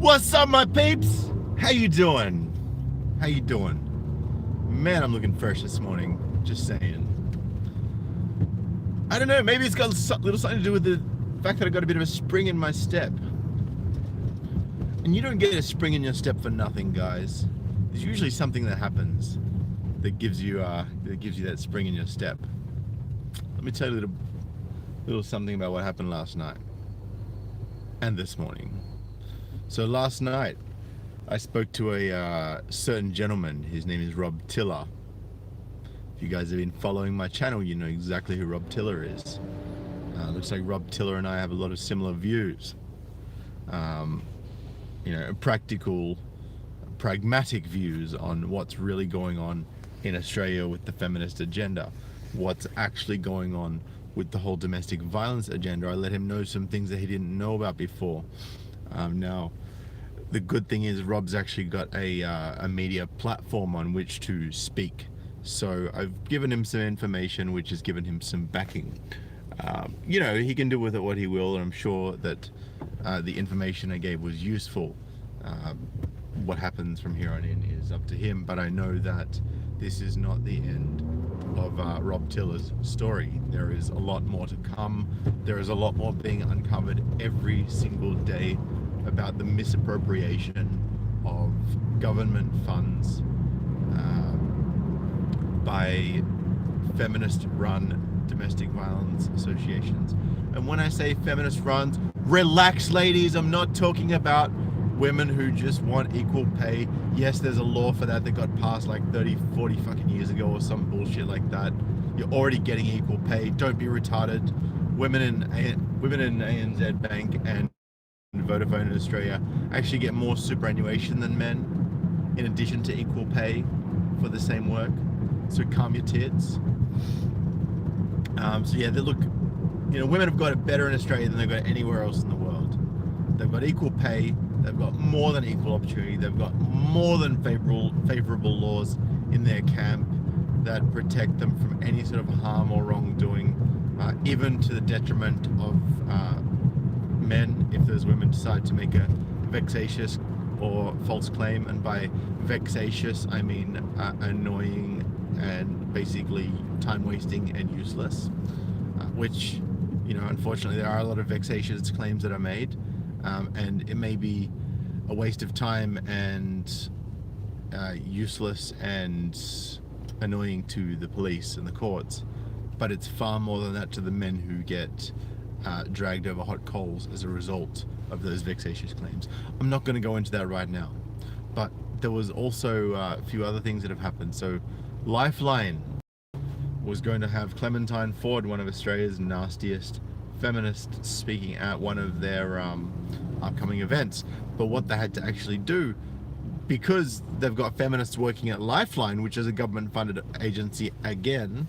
What's up, my peeps? How you doing? How you doing? Man, I'm looking fresh this morning. Just saying. I don't know, maybe it's got a little something to do with the fact that I got a bit of a spring in my step. And you don't get a spring in your step for nothing, guys. There's usually something that happens that gives you that spring in your step. Let me tell you a little something about what happened last night and this morning. So last night, I spoke to a certain gentleman. His name is Rob Tiller. If you guys have been following my channel, you know exactly who Rob Tiller is. Looks like Rob Tiller and I have a lot of similar views. You know, pragmatic views on what's really going on in Australia with the feminist agenda, what's actually going on with the whole domestic violence agenda. I let him know some things that he didn't know about before. Now, the good thing is Rob's actually got a media platform on which to speak. So I've given him some information which has given him some backing. You know, he can do with it what he will, and I'm sure that the information I gave was useful. What happens from here on in is up to him, but I know that this is not the end of Rob Tiller's story. There is a lot more to come. There is a lot more being uncovered every single day about the misappropriation of government funds by feminist-run domestic violence associations. And when I say feminist-run, relax, ladies. I'm not talking about women who just want equal pay. Yes, there's a law for that got passed like 30, 40 fucking years ago or some bullshit like that. You're already getting equal pay. Don't be retarded. Women in ANZ Bank and Vodafone in Australia actually get more superannuation than men, in addition to equal pay for the same work. So calm your tits. So yeah, look, you know, women have got it better in Australia than they've got anywhere else in the world. They've got equal pay. They've got more than equal opportunity. They've got more than favorable laws in their camp that protect them from any sort of harm or wrongdoing, even to the detriment of men if those women decide to make a vexatious or false claim. And by vexatious, I mean annoying and basically time wasting and useless, which, you know, unfortunately there are a lot of vexatious claims that are made. And it may be a waste of time and useless and annoying to the police and the courts, but it's far more than that to the men who get dragged over hot coals as a result of those vexatious claims. I'm not going to go into that right now, but there was also a few other things that have happened. So Lifeline was going to have Clementine Ford, one of Australia's nastiest feminists, speaking at one of their upcoming events. But what they had to actually do, because they've got feminists working at Lifeline, which is a government-funded agency again,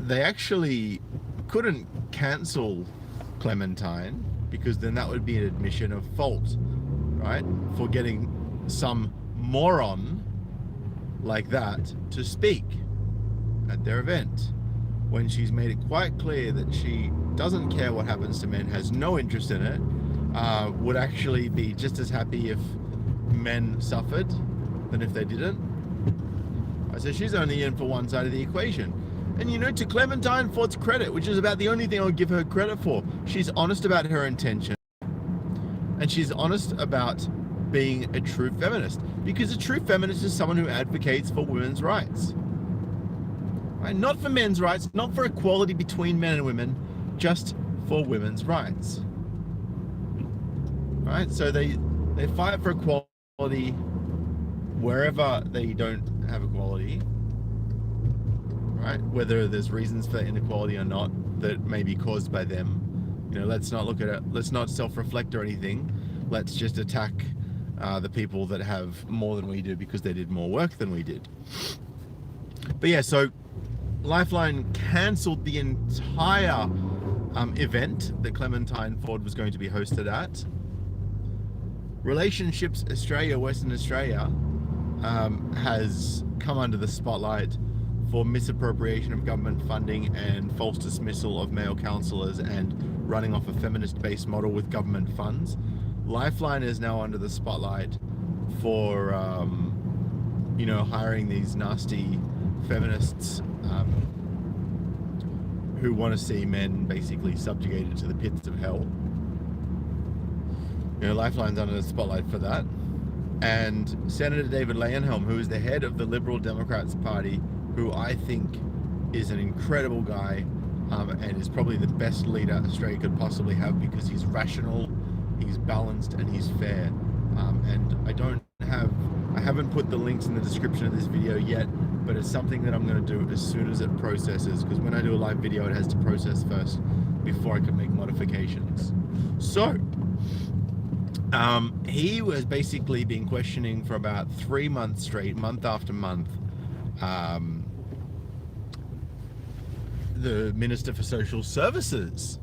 they actually couldn't cancel Clementine, because then that would be an admission of fault, right? For getting some moron like that to speak at their event, when she's made it quite clear that she doesn't care what happens to men, has no interest in it, would actually be just as happy if men suffered than if they didn't. So she's only in for one side of the equation. And you know, to Clementine Ford's credit, which is about the only thing I would give her credit for, she's honest about her intention, and she's honest about being a true feminist, because a true feminist is someone who advocates for women's rights. Right? Not for men's rights, not for equality between men and women, just for women's rights. Right? So they fight for equality wherever they don't have equality. Right? Whether there's reasons for inequality or not that may be caused by them. You know, let's not look at it, let's not self-reflect or anything. Let's just attack the people that have more than we do because they did more work than we did. But yeah, so Lifeline cancelled the entire event that Clementine Ford was going to be hosted at. Relationships Australia, Western Australia, has come under the spotlight for misappropriation of government funding and false dismissal of male counsellors and running off a feminist-based model with government funds. Lifeline is now under the spotlight for, you know, hiring these nasty feminists who want to see men basically subjugated to the pits of hell. You know, Lifeline's under the spotlight for that. And Senator David Leyonhjelm, who is the head of the Liberal Democrats Party, who I think is an incredible guy, and is probably the best leader Australia could possibly have, because he's rational, he's balanced, and he's fair. And I haven't put the links in the description of this video yet, but it's something that I'm going to do as soon as it processes, because when I do a live video, it has to process first before I can make modifications. So, he was basically been questioning for about 3 months straight, month after month, the Minister for Social Services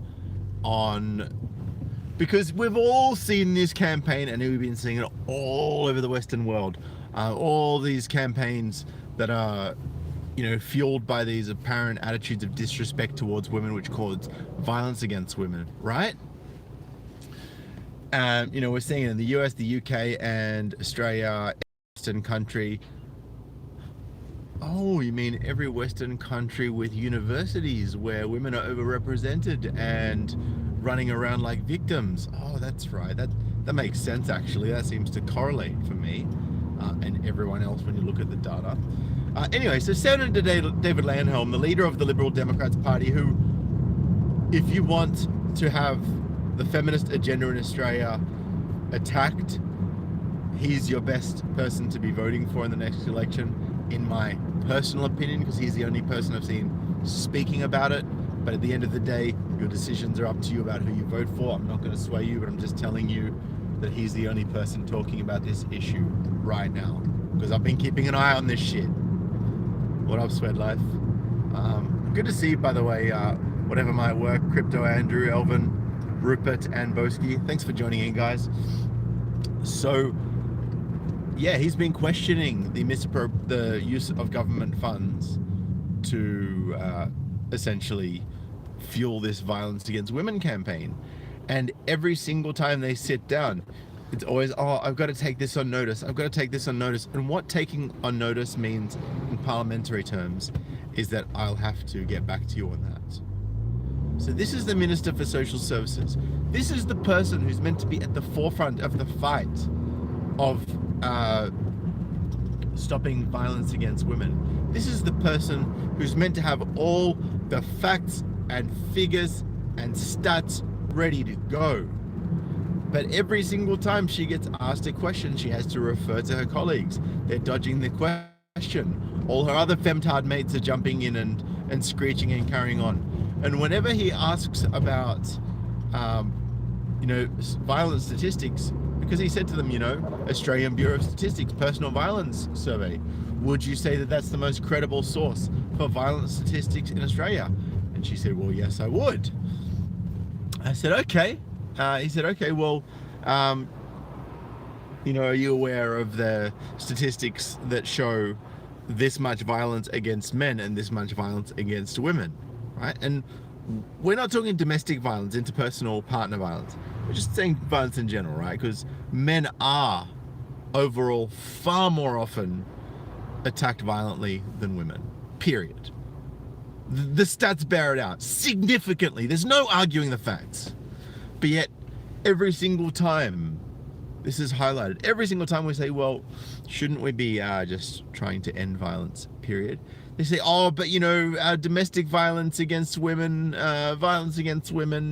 because we've all seen this campaign, and we've been seeing it all over the Western world. All these campaigns that are, you know, fueled by these apparent attitudes of disrespect towards women, which cause violence against women, right? You know, we're seeing it in the US, the UK, and Australia, Western country. Oh, you mean every Western country with universities where women are overrepresented and running around like victims? Oh, that's right. That makes sense, actually. That seems to correlate for me and everyone else when you look at the data. Anyway, so Senator David Leyonhjelm, the leader of the Liberal Democrats Party, who, if you want to have the feminist agenda in Australia attacked, he's your best person to be voting for in the next election, in my personal opinion, because he's the only person I've seen speaking about it. But at the end of the day, your decisions are up to you about who you vote for. I'm not going to sway you, but I'm just telling you that he's the only person talking about this issue right now, because I've been keeping an eye on this shit. What up, Sweat Life? Good to see you, by the way, whatever might work. Crypto Andrew, Elvin, Rupert, and Boski. Thanks for joining in, guys. So, yeah, he's been questioning the use of government funds to essentially fuel this violence against women campaign. And every single time they sit down, it's always, oh, I've got to take this on notice. I've got to take this on notice. And what taking on notice means in parliamentary terms is that I'll have to get back to you on that. So this is the Minister for Social Services. This is the person who's meant to be at the forefront of the fight of stopping violence against women. This is the person who's meant to have all the facts and figures and stats ready to go. But every single time she gets asked a question, she has to refer to her colleagues. They're dodging the question. All her other femtard mates are jumping in and screeching and carrying on. And whenever he asks about, you know, violence statistics, because he said to them, you know, Australian Bureau of Statistics Personal Violence Survey, would you say that that's the most credible source for violence statistics in Australia? And she said, well, yes, I would. I said, okay. He said, okay, well, you know, are you aware of the statistics that show this much violence against men and this much violence against women, right? And we're not talking domestic violence, interpersonal partner violence. We're just saying violence in general, right? Because men are overall far more often attacked violently than women, period. The stats bear it out significantly. There's no arguing the facts. But yet, every single time this is highlighted, every single time we say, well, shouldn't we be just trying to end violence, period? They say, oh, but, you know, domestic violence against women,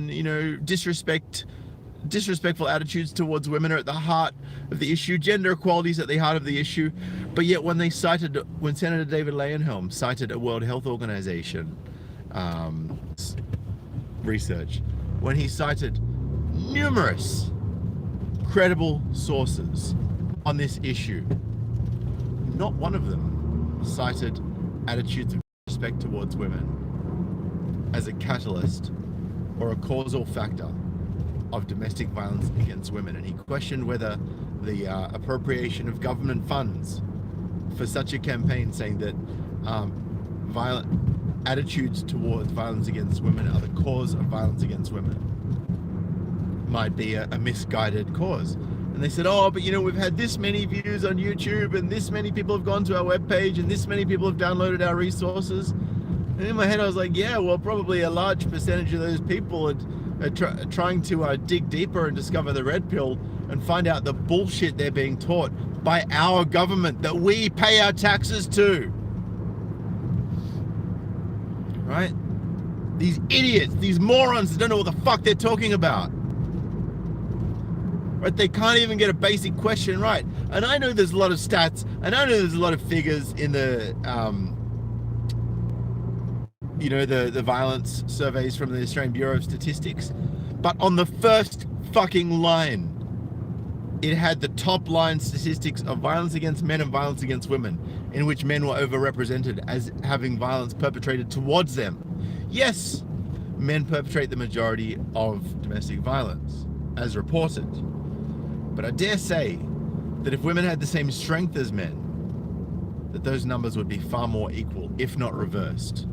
you know, disrespectful attitudes towards women are at the heart of the issue. Gender equality is at the heart of the issue. But yet when Senator David Leyonhjelm cited a World Health Organization research, when he cited numerous credible sources on this issue, not one of them cited attitudes of respect towards women as a catalyst or a causal factor of domestic violence against women. And he questioned whether the appropriation of government funds for such a campaign, saying that violent attitudes towards violence against women are the cause of violence against women. might be a misguided cause. And they said, oh, but you know, we've had this many views on YouTube, and this many people have gone to our webpage, and this many people have downloaded our resources. And in my head, I was like, yeah, well, probably a large percentage of those people are trying to dig deeper and discover the red pill and find out the bullshit they're being taught by our government that we pay our taxes to. Right? These idiots, these morons that don't know what the fuck they're talking about. Right? They can't even get a basic question right. And I know there's a lot of stats, and I know there's a lot of figures in the, the violence surveys from the Australian Bureau of Statistics. But on the first fucking line, it had the top line statistics of violence against men and violence against women, in which men were overrepresented as having violence perpetrated towards them. Yes, men perpetrate the majority of domestic violence, as reported. But I dare say that if women had the same strength as men, that those numbers would be far more equal, if not reversed.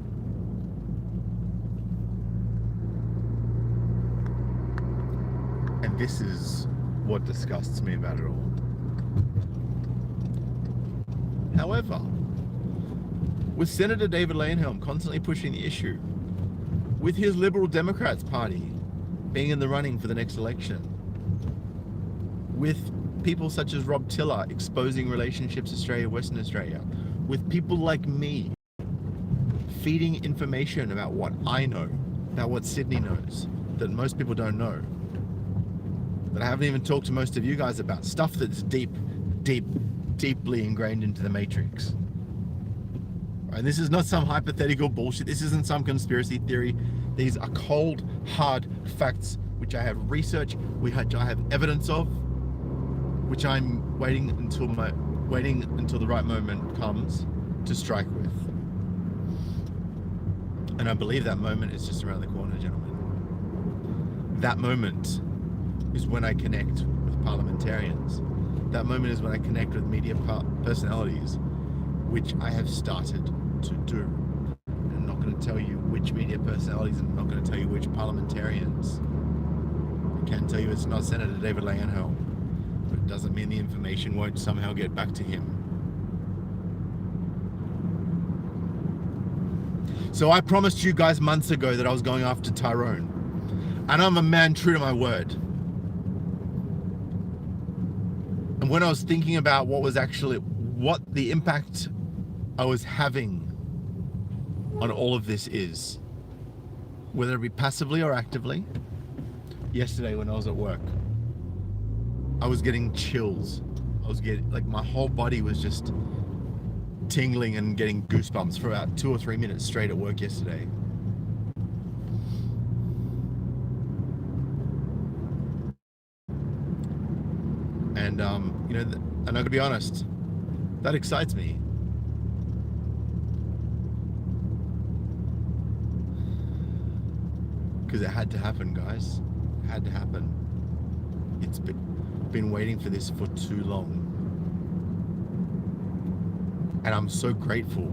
And this is what disgusts me about it all. However, with Senator David Leyonhjelm constantly pushing the issue, with his Liberal Democrats party being in the running for the next election, with people such as Rob Tiller exposing Relationships Australia, Western Australia, with people like me feeding information about what I know, about what Sydney knows, that most people don't know, that I haven't even talked to most of you guys about, stuff that's deeply ingrained into the matrix. And this is not some hypothetical bullshit. This isn't some conspiracy theory. These are cold, hard facts, which I have researched, which I have evidence of, which I'm waiting until the right moment comes to strike with. And I believe that moment is just around the corner, gentlemen. That moment is when I connect with parliamentarians. That moment is when I connect with media personalities, which I have started to do. I'm not going to tell you which media personalities, and I'm not going to tell you which parliamentarians. I can tell you it's not Senator David Leyonhjelm, but it doesn't mean the information won't somehow get back to him. So I promised you guys months ago that I was going after Tyrone, and I'm a man true to my word. And when I was thinking about what the impact I was having on all of this is, whether it be passively or actively, yesterday when I was at work, I was getting chills. I was getting, like, my whole body was just tingling and getting goosebumps for about 2 or 3 minutes straight at work yesterday. And, and I gotta be honest, that excites me. Because it had to happen, guys. It had to happen. It's been waiting for this for too long. And I'm so grateful.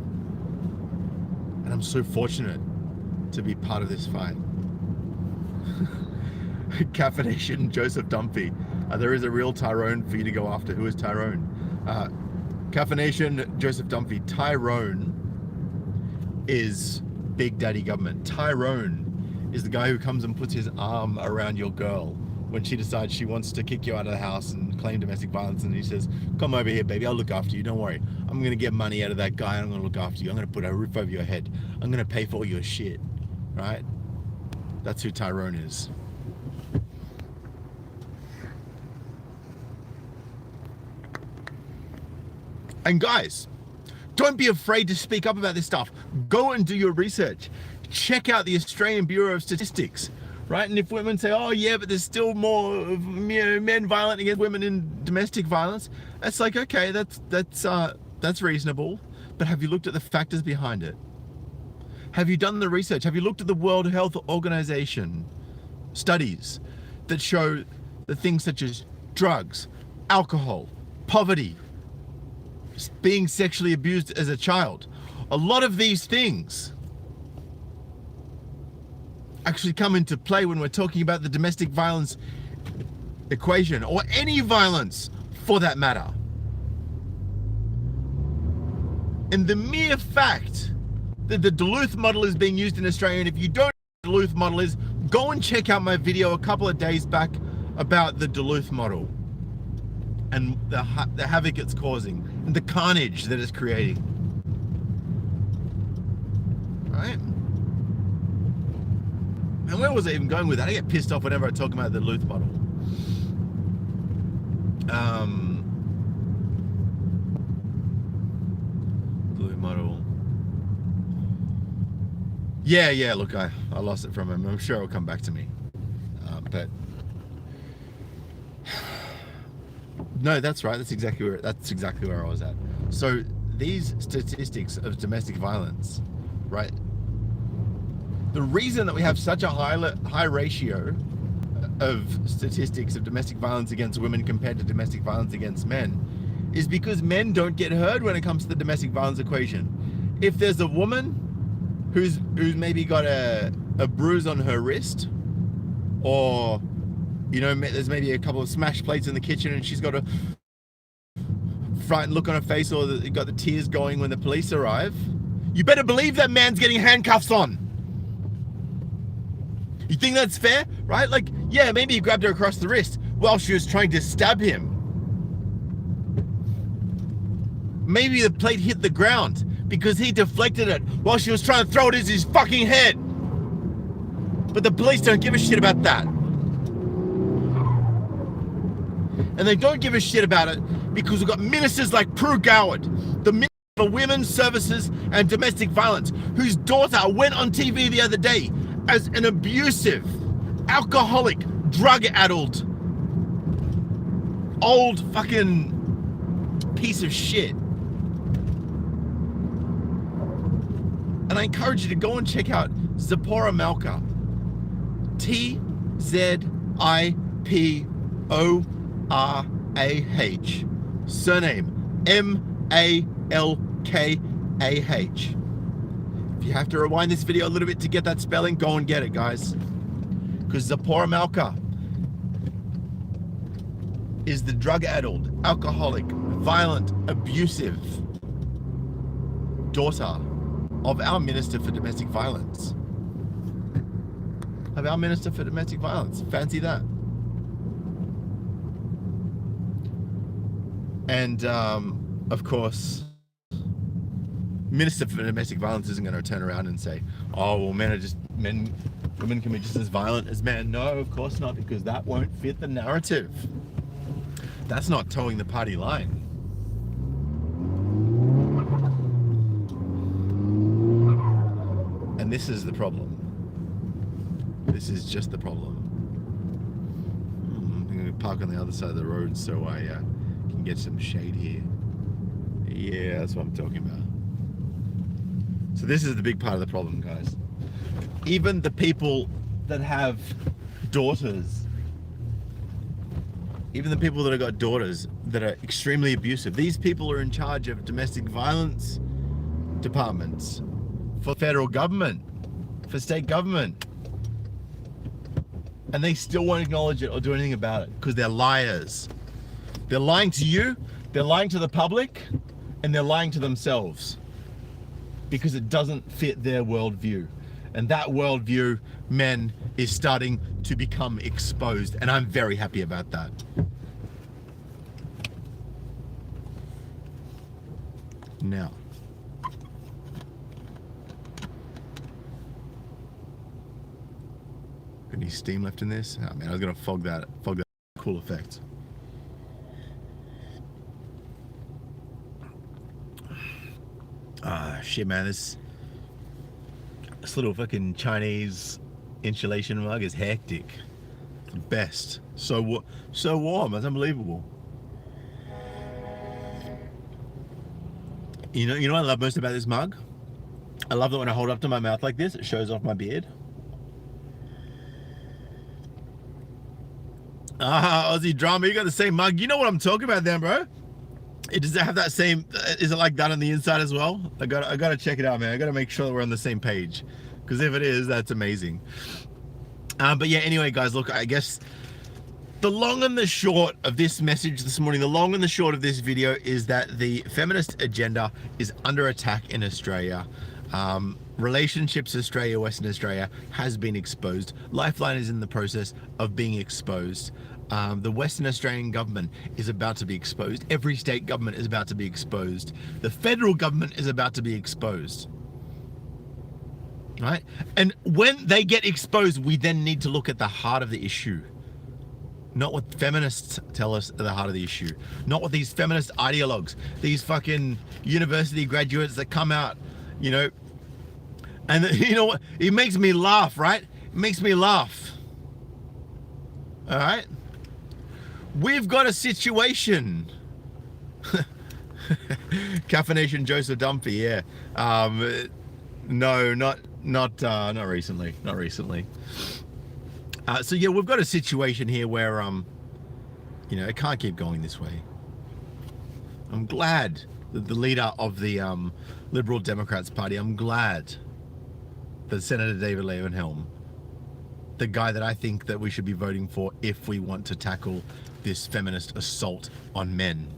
And I'm so fortunate to be part of this fight. Caffeination, Joseph Dumpy. There is a real Tyrone for you to go after. Who is Tyrone? Caffeination, Joseph Dumpy. Tyrone is Big Daddy Government. Tyrone is the guy who comes and puts his arm around your girl when she decides she wants to kick you out of the house and claim domestic violence, and he says, come over here, baby, I'll look after you, don't worry. I'm going to get money out of that guy, and I'm going to look after you. I'm going to put a roof over your head. I'm going to pay for all your shit, right? That's who Tyrone is. And guys, don't be afraid to speak up about this stuff. Go and do your research. Check out the Australian Bureau of Statistics, right? And if women say, oh yeah, but there's still more of, men violent against women in domestic violence, that's like, okay, that's reasonable. But have you looked at the factors behind it? Have you done the research? Have you looked at the World Health Organization studies that show the things such as drugs, alcohol, poverty, being sexually abused as a child? A lot of these things actually come into play when we're talking about the domestic violence equation, or any violence for that matter. And the mere fact that the Duluth model is being used in Australia, and if you don't know what the Duluth model is, go and check out my video a couple of days back about the Duluth model and the havoc it's causing and the carnage that it's creating. Right? And where was I even going with that? I get pissed off whenever I talk about the Duluth model. Duluth model. Yeah, look, I lost it from him. I'm sure it'll come back to me. But no, that's right. That's exactly where I was at. So these statistics of domestic violence, right? The reason that we have such a high ratio of statistics of domestic violence against women compared to domestic violence against men is because men don't get heard when it comes to the domestic violence equation. If there's a woman who's maybe got a bruise on her wrist, or there's maybe a couple of smashed plates in the kitchen and she's got a frightened look on her face, or got the tears going when the police arrive, you better believe that man's getting handcuffs on. You think that's fair, right? Like, yeah, maybe he grabbed her across the wrist while she was trying to stab him. Maybe the plate hit the ground because he deflected it while she was trying to throw it at his fucking head. But the police don't give a shit about that. And they don't give a shit about it because we've got ministers like Prue Goward, the Minister for Women's Services and Domestic Violence, whose daughter went on TV the other day as an abusive, alcoholic, drug-addled, old fucking piece of shit. And I encourage you to go and check out Zipporah Malka. T-Z-I-P-O-R-A-H. Surname M-A-L-K-A-H. If you have to rewind this video a little bit to get that spelling, go and get it, guys. Because Zipporah Malka is the drug-addled, alcoholic, violent, abusive daughter of our Minister for Domestic Violence. Fancy that. And, of course, Minister for Domestic Violence isn't going to turn around and say, oh, well, women can be just as violent as men. No, of course not, because that won't fit the narrative. That's not towing the party line. And this is the problem. This is just the problem. I'm going to park on the other side of the road so I can get some shade here. Yeah, that's what I'm talking about. So this is the big part of the problem, guys. Even the people that have daughters, even the people that have got daughters that are extremely abusive, these people are in charge of domestic violence departments for federal government, for state government. And they still won't acknowledge it or do anything about it because they're liars. They're lying to you, they're lying to the public, and they're lying to themselves because it doesn't fit their worldview. And that worldview, men, is starting to become exposed. And I'm very happy about that. Now, any steam left in this? Oh man, I was gonna fog that cool effect. Ah, shit, man, this little fucking Chinese insulation mug is hectic. It's the best. So warm, it's unbelievable. You know what I love most about this mug? I love that when I hold it up to my mouth like this, it shows off my beard. Ah, Aussie drama, you got the same mug. You know what I'm talking about then, bro? Does it have that same, is it like that on the inside as well? I gotta check it out, man. I gotta make sure that we're on the same page. Because if it is, that's amazing. But yeah, anyway, guys, look, I guess The long and the short of this message this morning, the long and the short of this video is that the feminist agenda is under attack in Australia. Relationships Australia, Western Australia has been exposed. Lifeline is in the process of being exposed. The Western Australian government is about to be exposed. Every state government is about to be exposed. The federal government is about to be exposed. Right? And when they get exposed, we then need to look at the heart of the issue. Not what feminists tell us at the heart of the issue. Not what these feminist ideologues, these fucking university graduates that come out, you know, and you know what? It makes me laugh, right? It makes me laugh. All right? We've got a situation. Caffeination Joseph Dumpy, yeah. No, not recently. Not recently. So yeah, we've got a situation here where, you know, it can't keep going this way. I'm glad that the leader of the Liberal Democrats Party, I'm glad that Senator David Leyonhjelm, the guy that I think that we should be voting for if we want to tackle this feminist assault on men.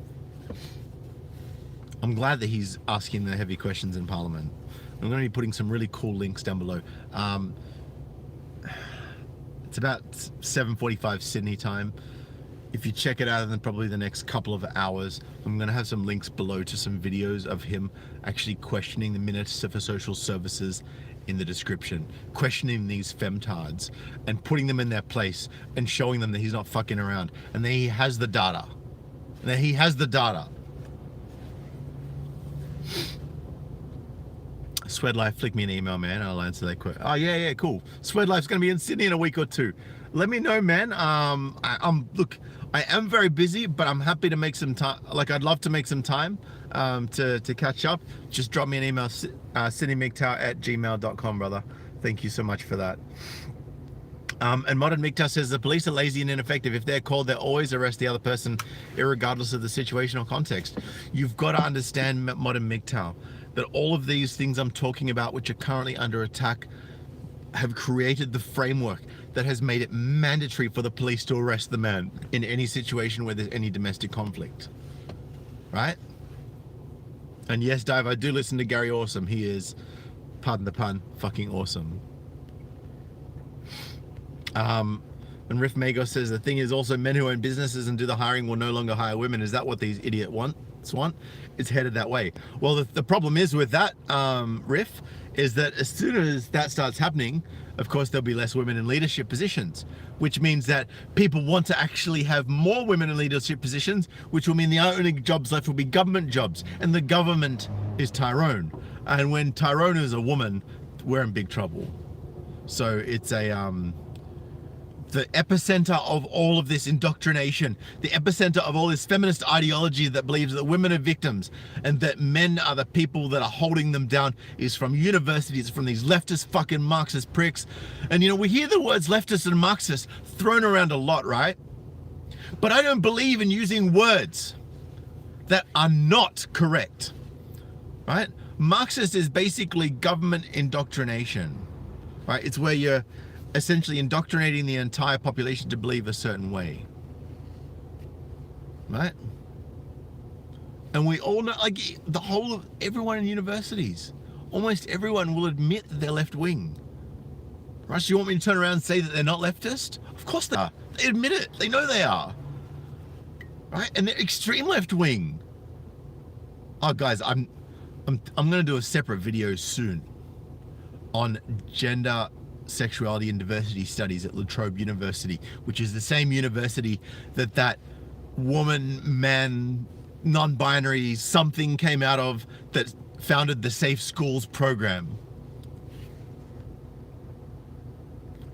I'm glad that he's asking the heavy questions in Parliament. I'm going to be putting some really cool links down below. It's about 7:45 Sydney time. If you check it out in probably the next couple of hours, I'm going to have some links below to some videos of him actually questioning the Minister for Social Services in the description, questioning these femtards and putting them in their place and showing them that he's not fucking around and that he has the data. Swedlife, flick me an email, man. I'll answer that question. Oh yeah, cool. Swedlife's going to be in Sydney in a week or two. Let me know, man. Look, I am very busy, but I'm happy to make some time. Like, I'd love to make some time to catch up. Just drop me an email, sydneymgtow@gmail.com, brother. Thank you so much for that. And Modern MGTOW says the police are lazy and ineffective. If they're called, they'll always arrest the other person, irregardless of the situation or context. You've got to understand, Modern MGTOW, that all of these things I'm talking about, which are currently under attack, have created the framework that has made it mandatory for the police to arrest the man in any situation where there's any domestic conflict. Right? And yes, Dave, I do listen to Gary Awesome. He is, pardon the pun, fucking awesome. And Riff Mago says the thing is also men who own businesses and do the hiring will no longer hire women. Is that what these idiot want? It's headed that way. Well, the problem is with that, Riff, is that as soon as that starts happening, of course, there'll be less women in leadership positions, which means that people want to actually have more women in leadership positions, which will mean the only jobs left will be government jobs. And the government is Tyrone. And when Tyrone is a woman, we're in big trouble. So it's the epicenter of all of this indoctrination, the epicenter of all this feminist ideology that believes that women are victims and that men are the people that are holding them down, is from universities, from these leftist fucking Marxist pricks. And you know, we hear the words leftist and Marxist thrown around a lot, right? But I don't believe in using words that are not correct, right? Marxist is basically government indoctrination, right? It's where you're essentially indoctrinating the entire population to believe a certain way, right? And we all know, like, the whole of everyone in universities, almost everyone will admit that they're left wing, right? So you want me to turn around and say that they're not leftist? Of course they are. They admit it. They know they are, right? And they're extreme left wing. Oh, guys, I'm going to do a separate video soon on gender, sexuality and diversity studies at La Trobe University, which is the same university that woman, man, non-binary something came out of, that founded the Safe Schools program.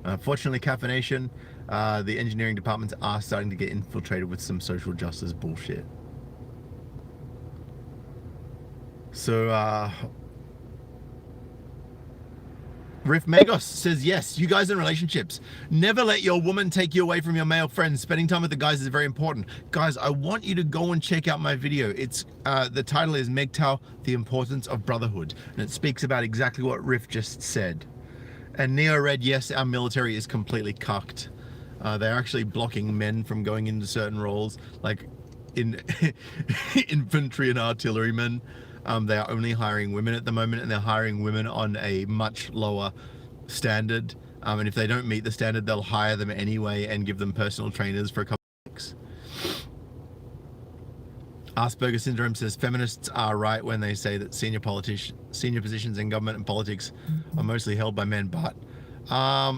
Unfortunately, caffeination, the engineering departments are starting to get infiltrated with some social justice bullshit. So, Riff Magos says, yes, you guys in relationships, never let your woman take you away from your male friends. Spending time with the guys is very important. Guys, I want you to go and check out my video. It's the title is MGTOW, The Importance of Brotherhood. And it speaks about exactly what Riff just said. And Neo Red, yes, our military is completely cucked. They're actually blocking men from going into certain roles, like in infantry and artillerymen. They are only hiring women at the moment, and they're hiring women on a much lower standard. And if they don't meet the standard, they'll hire them anyway and give them personal trainers for a couple of weeks. Asperger syndrome says feminists are right when they say that senior positions in government and politics are mostly held by men, but yeah,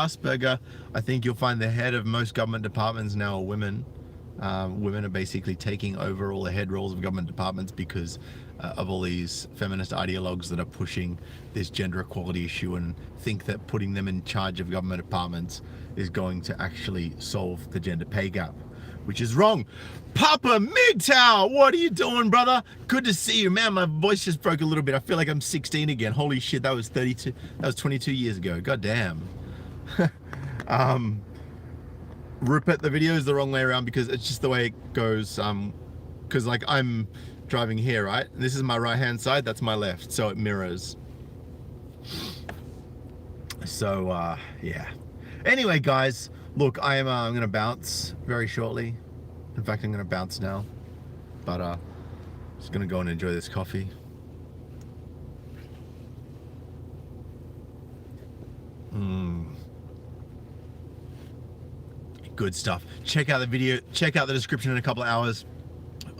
Asperger. I think you'll find the head of most government departments now are women. Women are basically taking over all the head roles of government departments because of all these feminist ideologues that are pushing this gender equality issue and think that putting them in charge of government departments is going to actually solve the gender pay gap, which is wrong. Papa MGTOW, what are you doing, brother? Good to see you, man. My voice just broke a little bit. I feel like I'm 16 again. Holy shit, that was 32. That was 22 years ago. God damn. Rupert, the video is the wrong way around because it's just the way it goes. Because like I'm driving here, right? This is my right-hand side. That's my left, so it mirrors. So yeah. Anyway, guys, look, I'm gonna bounce very shortly. In fact, I'm gonna bounce now. But just gonna go and enjoy this coffee. Good stuff. Check out the video, check out the description in a couple of hours,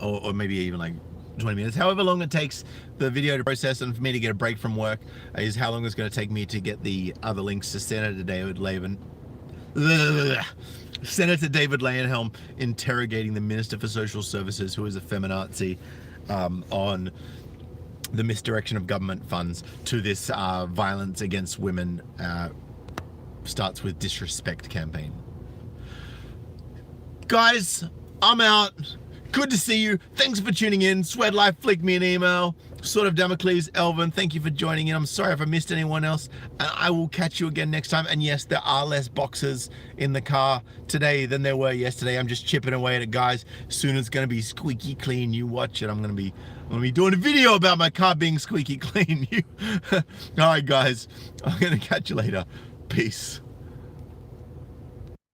or maybe even like 20 minutes, however long it takes the video to process and for me to get a break from work is how long it's going to take me to get the other links to Senator David Leyonhjelm interrogating the Minister for Social Services, who is a feminazi, on the misdirection of government funds to this violence against women starts with disrespect campaign. Guys, I'm out. Good to see you. Thanks for tuning in. Sweat Life, flick me an email. Sort of Damocles, Elvin, thank you for joining in. I'm sorry if I missed anyone else. And I will catch you again next time. And yes, there are less boxes in the car today than there were yesterday. I'm just chipping away at it, guys. Soon it's going to be squeaky clean. You watch it. I'm going to be doing a video about my car being squeaky clean. All right, guys. I'm going to catch you later. Peace.